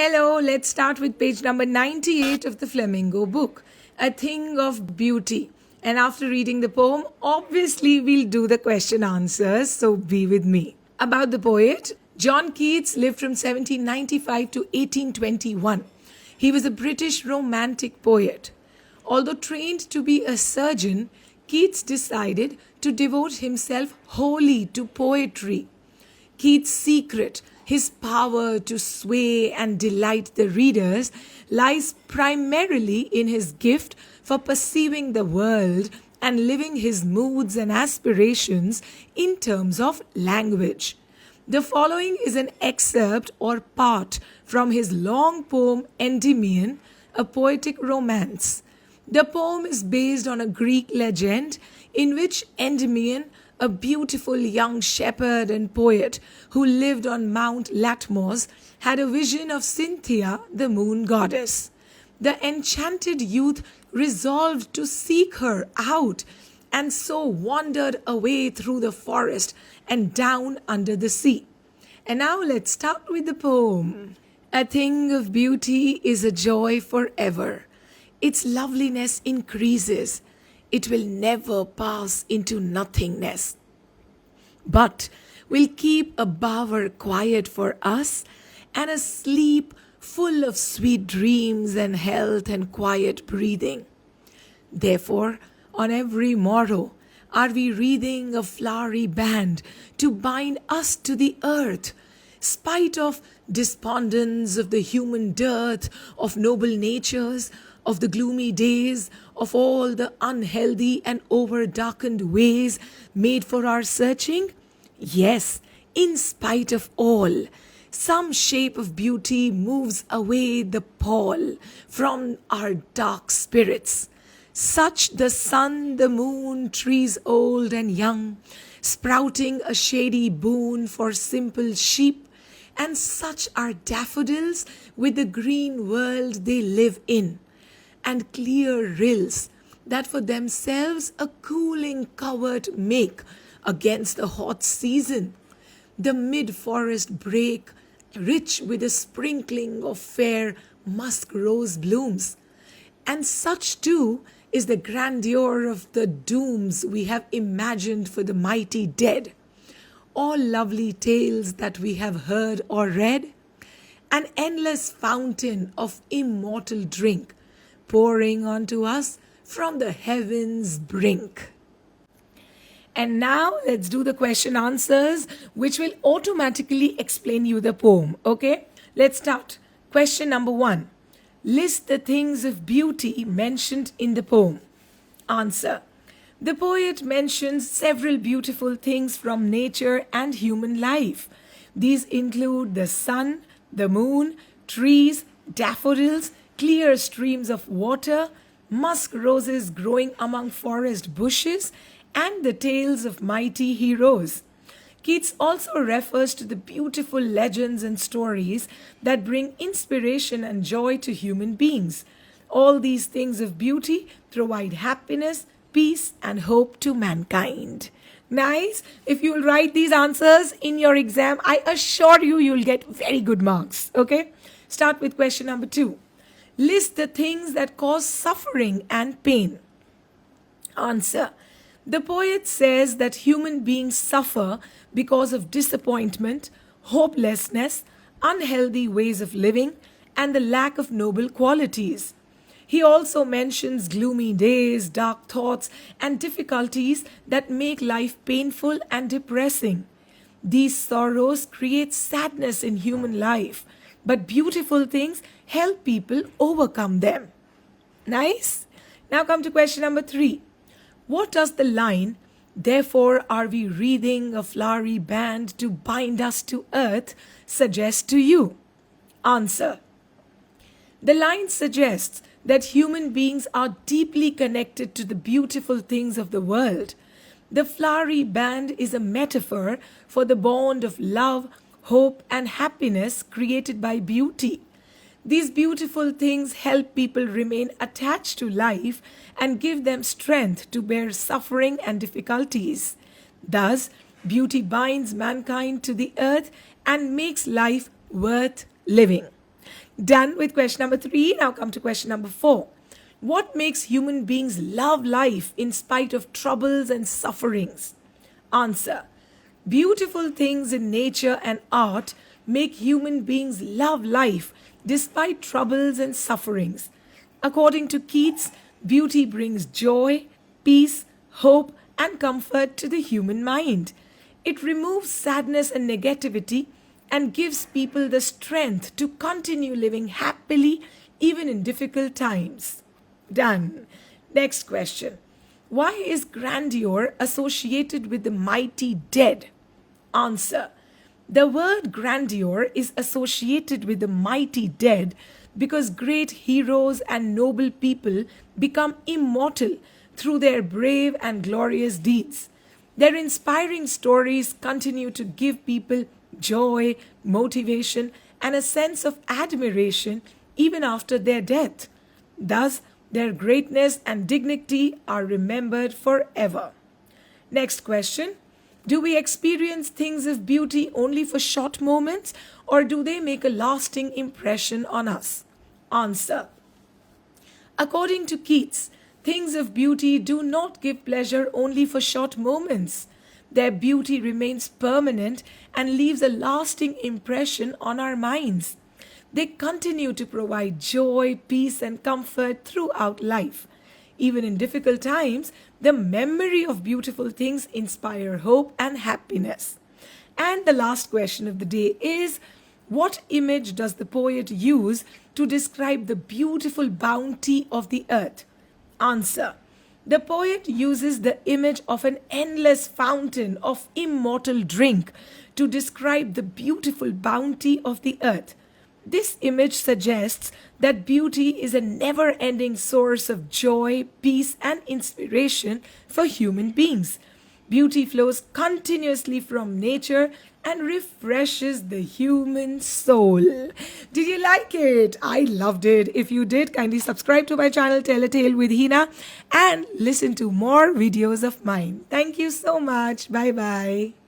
Hello, let's start with page number 98 of the Flamingo book, A Thing of Beauty. And after reading the poem, obviously we'll do the question answers, so be with me. About the poet, John Keats lived from 1795 to 1821. He was a British romantic poet. Although trained to be a surgeon, Keats decided to devote himself wholly to poetry. Keats' secret, his power to sway and delight the readers, lies primarily in his gift for perceiving the world and living his moods and aspirations in terms of language. The following is an excerpt or part from his long poem Endymion, a poetic romance. The poem is based on a Greek legend in which Endymion, a beautiful young shepherd and poet who lived on Mount Latmos, had a vision of Cynthia, the moon goddess. The enchanted youth resolved to seek her out and so wandered away through the forest and down under the sea. And now let's start with the poem. A thing of beauty is a joy forever. Its loveliness increases. It will never pass into nothingness, but will keep a bower quiet for us and a sleep full of sweet dreams and health and quiet breathing. Therefore, on every morrow are we wreathing a flowery band to bind us to the earth, spite of despondence of the human dearth, of noble natures, of the gloomy days, of all the unhealthy and over-darkened ways made for our searching? Yes, in spite of all, some shape of beauty moves away the pall from our dark spirits. Such the sun, the moon, trees old and young, sprouting a shady boon for simple sheep, and such are daffodils with the green world they live in, and clear rills that for themselves a cooling covert make against the hot season. The mid-forest brake, rich with a sprinkling of fair musk rose blooms. And such too is the grandeur of the dooms we have imagined for the mighty dead. All lovely tales that we have heard or read, an endless fountain of immortal drink, pouring onto us from the heavens' brink. And now let's do the question answers, which will automatically explain you the poem. Okay, let's start. Question number 1. List the things of beauty mentioned in the poem. Answer. The poet mentions several beautiful things from nature and human life. These include the sun, the moon, trees, daffodils, clear streams of water, musk roses growing among forest bushes, and the tales of mighty heroes. Keats also refers to the beautiful legends and stories that bring inspiration and joy to human beings. All these things of beauty provide happiness, peace, and hope to mankind. Nice. If you will write these answers in your exam, I assure you, you'll get very good marks. Okay? Start with question number 2. List the things that cause suffering and pain. Answer. The poet says that human beings suffer because of disappointment, hopelessness, unhealthy ways of living, and the lack of noble qualities. He also mentions gloomy days, dark thoughts, and difficulties that make life painful and depressing. These sorrows create sadness in human life, but beautiful things help people overcome them. Nice? Now come to question number 3. What does the line, "Therefore are we wreathing a flowery band to bind us to earth," suggest to you? Answer. The line suggests that human beings are deeply connected to the beautiful things of the world. The flowery band is a metaphor for the bond of love, hope, and happiness created by beauty. These beautiful things help people remain attached to life and give them strength to bear suffering and difficulties. Thus, beauty binds mankind to the earth and makes life worth living. Done with question number 3. Now come to question number 4. What makes human beings love life in spite of troubles and sufferings? Answer. Beautiful things in nature and art make human beings love life despite troubles and sufferings. According to Keats, beauty brings joy, peace, hope, and comfort to the human mind. It removes sadness and negativity and gives people the strength to continue living happily even in difficult times. Done. Next question. Why is grandeur associated with the mighty dead? Answer. The word grandeur is associated with the mighty dead because great heroes and noble people become immortal through their brave and glorious deeds. Their inspiring stories continue to give people joy, motivation, and a sense of admiration even after their death. Thus, their greatness and dignity are remembered forever. Next question. Do we experience things of beauty only for short moments, or do they make a lasting impression on us? Answer. According to Keats, things of beauty do not give pleasure only for short moments. Their beauty remains permanent and leaves a lasting impression on our minds. They continue to provide joy, peace, and comfort throughout life. Even in difficult times, the memory of beautiful things inspire hope and happiness. And the last question of the day is, what image does the poet use to describe the beautiful bounty of the earth? Answer. The poet uses the image of an endless fountain of immortal drink to describe the beautiful bounty of the earth. This image suggests that beauty is a never ending source of joy, peace, and inspiration for human beings. Beauty flows continuously from nature and refreshes the human soul. Did you like it? I loved it. If you did, kindly subscribe to my channel Tell a Tale with Heena and listen to more videos of mine. Thank you so much. Bye bye.